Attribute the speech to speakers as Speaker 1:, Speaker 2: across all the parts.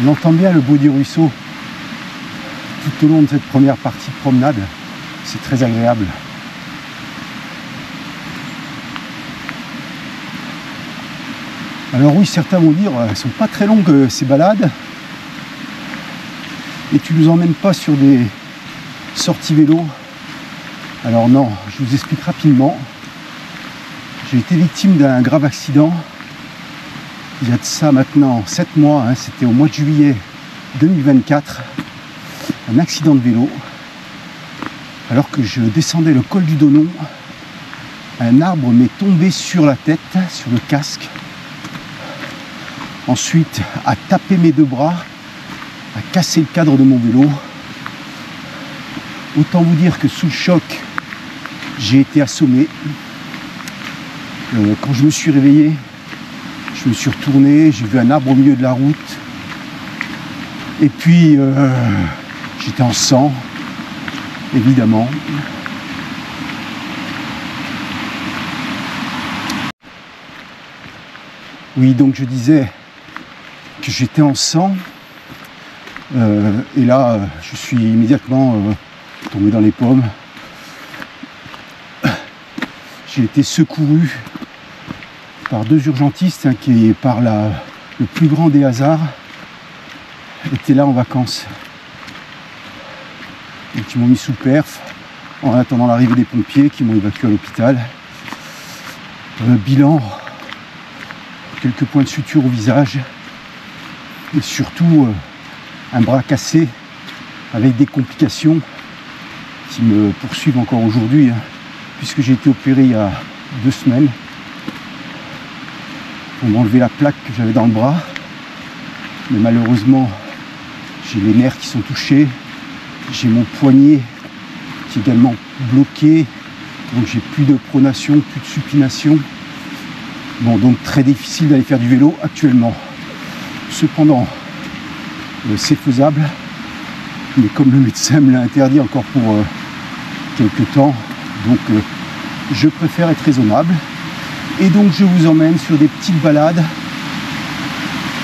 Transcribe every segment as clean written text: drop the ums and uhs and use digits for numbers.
Speaker 1: On entend bien le bruit du ruisseau tout au long de cette première partie de promenade. C'est très agréable. Alors oui, certains vont dire, elles sont pas très longues ces balades. Et tu nous emmènes pas sur des sorties vélo. Alors non, je vous explique rapidement. J'ai été victime d'un grave accident. Il y a de ça maintenant 7 mois, hein, c'était au mois de juillet 2024. Un accident de vélo. Alors que je descendais le col du Donon, un arbre m'est tombé sur la tête, sur le casque. Ensuite, a tapé mes deux bras, a cassé le cadre de mon vélo. Autant vous dire que sous le choc, j'ai été assommé. Quand je me suis réveillé, je me suis retourné, j'ai vu un arbre au milieu de la route. Et puis, j'étais en sang, évidemment. Oui, donc je disais que j'étais en sang. Et là, je suis immédiatement tombé dans les pommes. J'ai été secouru par 2 urgentistes hein, qui, par le plus grand des hasards, étaient là en vacances. Et qui m'ont mis sous perf en attendant l'arrivée des pompiers qui m'ont évacué à l'hôpital. Bilan, quelques points de suture au visage et surtout un bras cassé avec des complications qui me poursuivent encore aujourd'hui, hein, puisque j'ai été opéré il y a 2 semaines pour m'enlever la plaque que j'avais dans le bras. Mais malheureusement, j'ai les nerfs qui sont touchés, j'ai mon poignet qui est également bloqué, donc j'ai plus de pronation, plus de supination. Bon, donc très difficile d'aller faire du vélo actuellement. Cependant, c'est faisable, mais comme le médecin me l'a interdit encore pour quelques temps, donc je préfère être raisonnable. Et donc je vous emmène sur des petites balades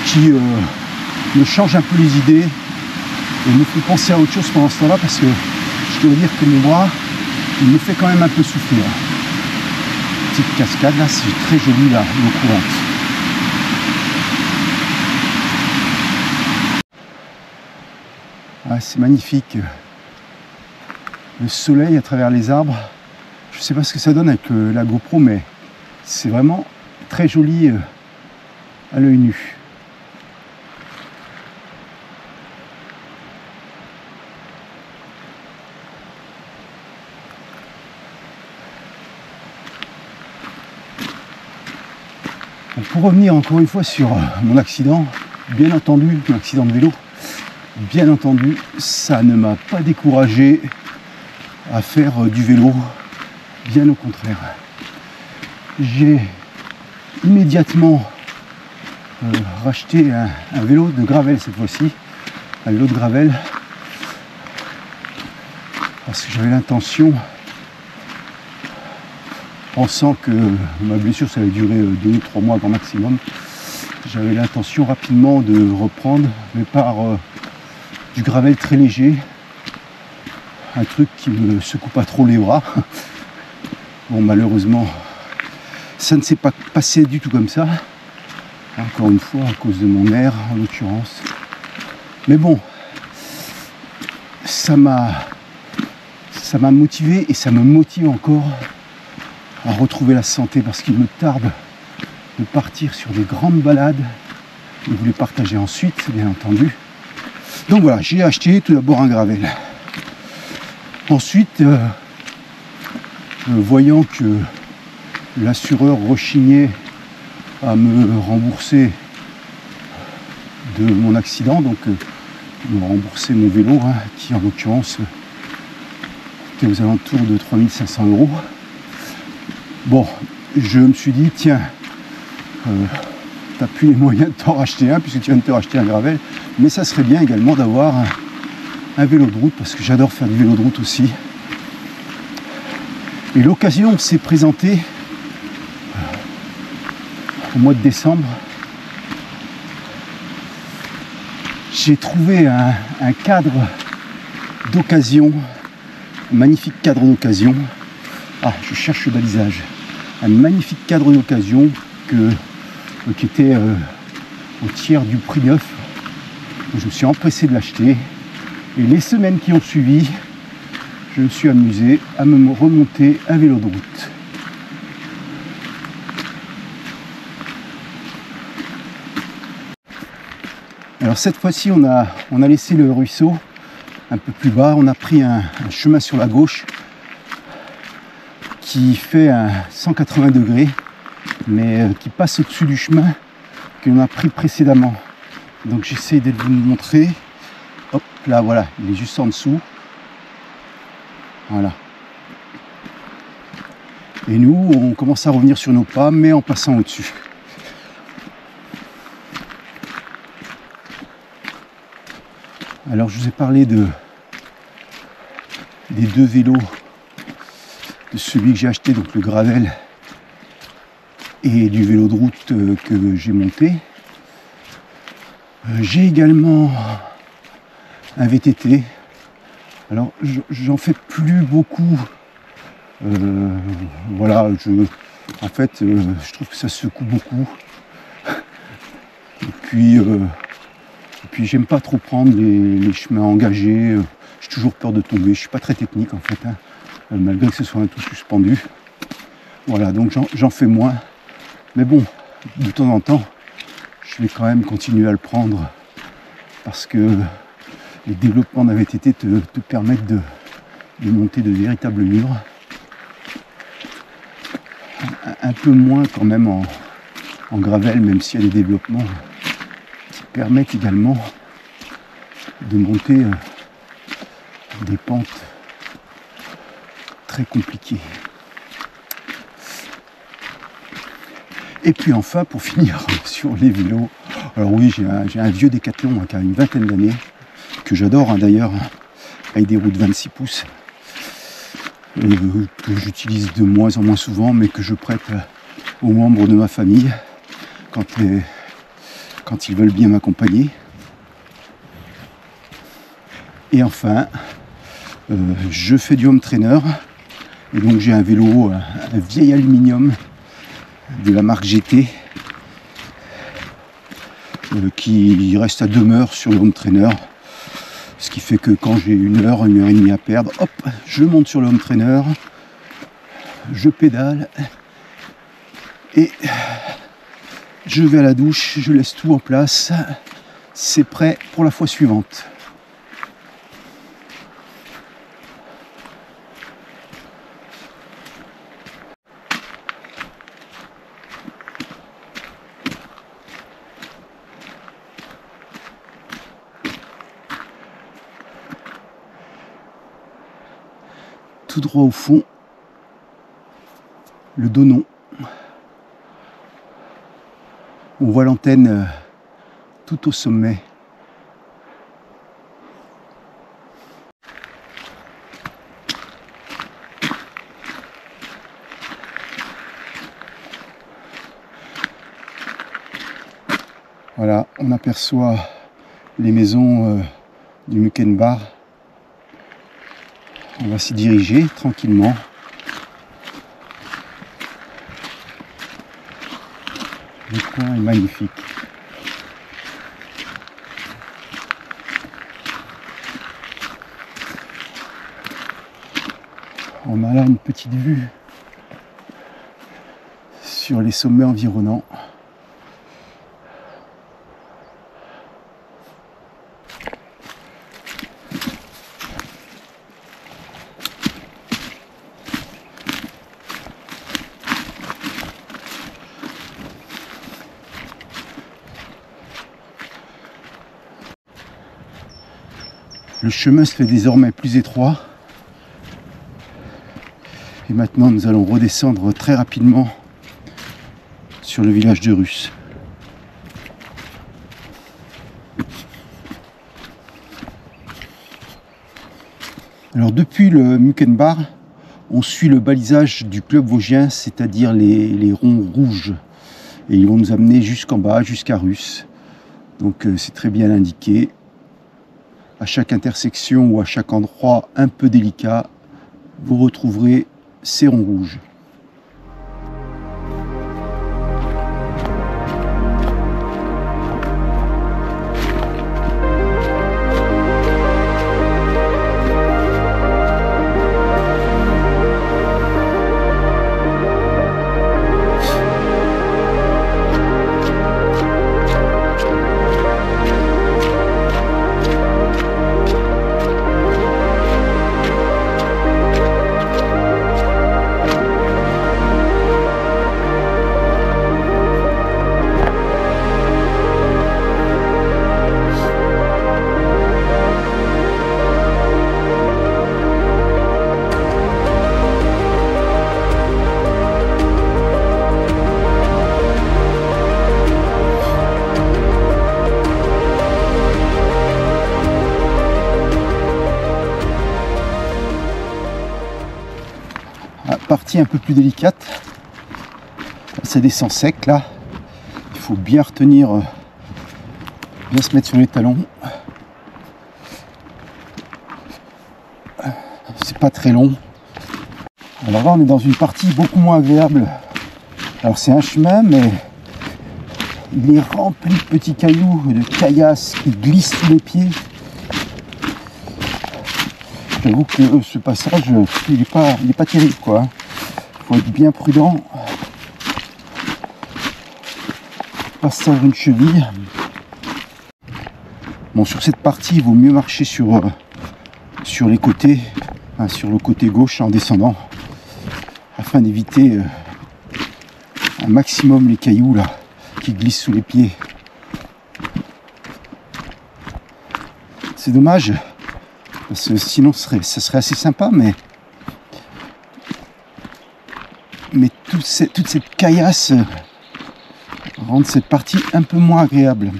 Speaker 1: qui me changent un peu les idées et me font penser à autre chose pendant ce temps-là, parce que je dois dire que mon bras, il me fait quand même un peu souffrir. Petite cascade là, c'est très joli là, l'eau courante. Ah, c'est magnifique. Le soleil à travers les arbres. Je ne sais pas ce que ça donne avec la GoPro, mais c'est vraiment très joli à l'œil nu. Pour revenir encore une fois sur mon accident, bien entendu, mon accident de vélo, bien entendu, ça ne m'a pas découragé à faire du vélo, bien au contraire. J'ai immédiatement racheté un vélo de gravel cette fois-ci, un vélo de gravel, parce que j'avais l'intention, pensant que ma blessure ça allait durer 2 ou 3 mois grand maximum, j'avais l'intention rapidement de reprendre, mais par du gravel très léger, un truc qui me secoue pas trop les bras. Bon, malheureusement, ça ne s'est pas passé du tout comme ça, encore une fois à cause de mon nerf en l'occurrence. Mais bon, ça m'a motivé et ça me motive encore à retrouver la santé, parce qu'il me tarde de partir sur des grandes balades et vous les partager ensuite, bien entendu. Donc voilà, j'ai acheté tout d'abord un gravel. Ensuite, voyant que l'assureur rechignait à me rembourser de mon accident, donc ils m'ont remboursé mon vélo, hein, qui en l'occurrence était aux alentours de 3500 €. Bon, je me suis dit, tiens, t'as plus les moyens de t'en racheter un, puisque tu viens de te racheter un gravel, mais ça serait bien également d'avoir un vélo de route, parce que j'adore faire du vélo de route aussi. Et l'occasion s'est présentée au mois de décembre. J'ai trouvé un cadre d'occasion, un magnifique cadre d'occasion. Ah, je cherche le balisage. Un magnifique cadre d'occasion qui était au tiers du prix neuf. Je me suis empressé de l'acheter. Et les semaines qui ont suivi, je me suis amusé à me remonter un vélo de route. Alors cette fois-ci, on a laissé le ruisseau un peu plus bas. On a pris un chemin sur la gauche qui fait un 180 degrés, mais qui passe au-dessus du chemin que l'on a pris précédemment. Donc j'essaie de vous montrer. Hop, là voilà, il est juste en dessous. Voilà. Et nous, on commence à revenir sur nos pas, mais en passant au-dessus. Alors je vous ai parlé des deux vélos, de celui que j'ai acheté, donc le Gravel, et du vélo de route que j'ai monté. J'ai également un VTT. Alors j'en fais plus beaucoup. Voilà, en fait, je trouve que ça secoue beaucoup. Et puis j'aime pas trop prendre les chemins engagés. J'ai toujours peur de tomber. Je suis pas très technique en fait, hein, malgré que ce soit un tout suspendu. Voilà, donc j'en fais moins. Mais bon, de temps en temps, je vais quand même continuer à le prendre parce que les développements d'un VTT te permettent de monter de véritables murs. Un peu moins quand même en gravel, même s'il y a des développements qui permettent également de monter des pentes très compliquées. Et puis enfin, pour finir sur les vélos, alors oui, j'ai un vieux Décathlon qui a une vingtaine d'années, que j'adore hein, d'ailleurs, avec des roues de 26 pouces, que j'utilise de moins en moins souvent, mais que je prête aux membres de ma famille quand ils veulent bien m'accompagner. Et enfin, je fais du home trainer, et donc j'ai un vélo, un vieil aluminium de la marque GT, qui reste à demeure sur le home trainer, ce qui fait que quand j'ai une heure et demie à perdre, hop, je monte sur le home trainer, je pédale et je vais à la douche, je laisse tout en place, c'est prêt pour la fois suivante. Tout droit au fond, le Donon. On voit l'antenne tout au sommet. Voilà, on aperçoit les maisons du Mukenbar. On va s'y diriger tranquillement. Le coin est magnifique. On a là une petite vue sur les sommets environnants. Le chemin se fait désormais plus étroit. Et maintenant, nous allons redescendre très rapidement sur le village de Russe. Alors, depuis le Mukenbar, on suit le balisage du club vosgien, c'est-à-dire les ronds rouges. Et ils vont nous amener jusqu'en bas, jusqu'à Russe. Donc, c'est très bien indiqué. à chaque intersection ou à chaque endroit un peu délicat, vous retrouverez ces ronds rouges. Partie un peu plus délicate, ça descend sec là, il faut bien retenir, bien se mettre sur les talons, c'est pas très long. Alors là on est dans une partie beaucoup moins agréable, alors c'est un chemin mais il est rempli de petits cailloux, de caillasses qui glissent sous les pieds. J'avoue que ce passage, il est pas terrible quoi. Faut être bien prudent. Pas se tordre une cheville. Bon, sur cette partie, il vaut mieux marcher sur les côtés, hein, sur le côté gauche en descendant, afin d'éviter un maximum les cailloux là qui glissent sous les pieds. C'est dommage. Parce que sinon ça serait assez sympa, mais toute cette caillasse rend cette partie un peu moins agréable.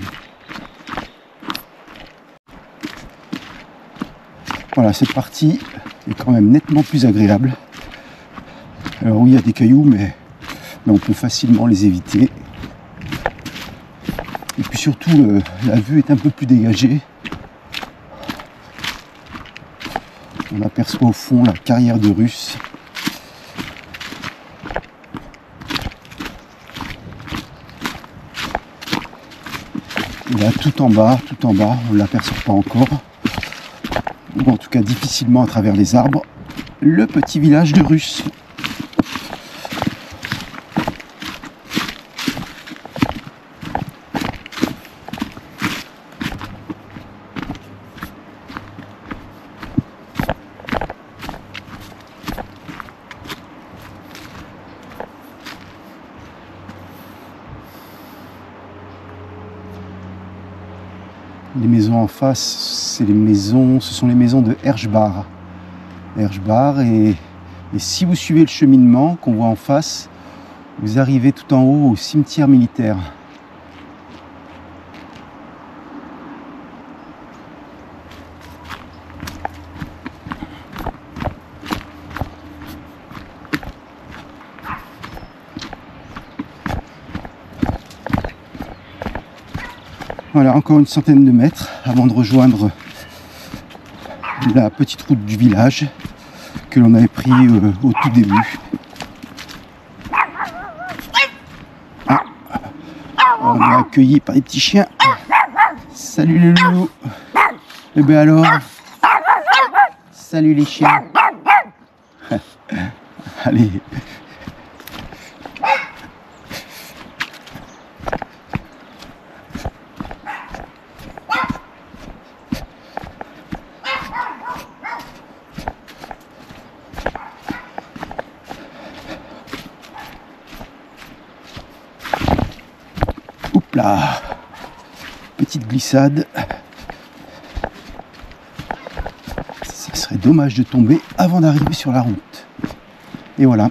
Speaker 1: Voilà, cette partie est quand même nettement plus agréable. Alors oui, il y a des cailloux, mais on peut facilement les éviter. Et puis surtout, la vue est un peu plus dégagée. On aperçoit au fond la carrière de Russe. Et là, tout en bas, on ne l'aperçoit pas encore. Ou en tout cas difficilement à travers les arbres, le petit village de Russe. Les maisons en face, ce sont les maisons de Herschbar. Et si vous suivez le cheminement qu'on voit en face, vous arrivez tout en haut au cimetière militaire. Voilà, encore une centaine de mètres avant de rejoindre la petite route du village que l'on avait pris au tout début. Ah, on est accueilli par les petits chiens. Salut les loulous. Et bien alors, salut les chiens. Allez. Là, petite glissade. Ça serait dommage de tomber avant d'arriver sur la route. Et voilà.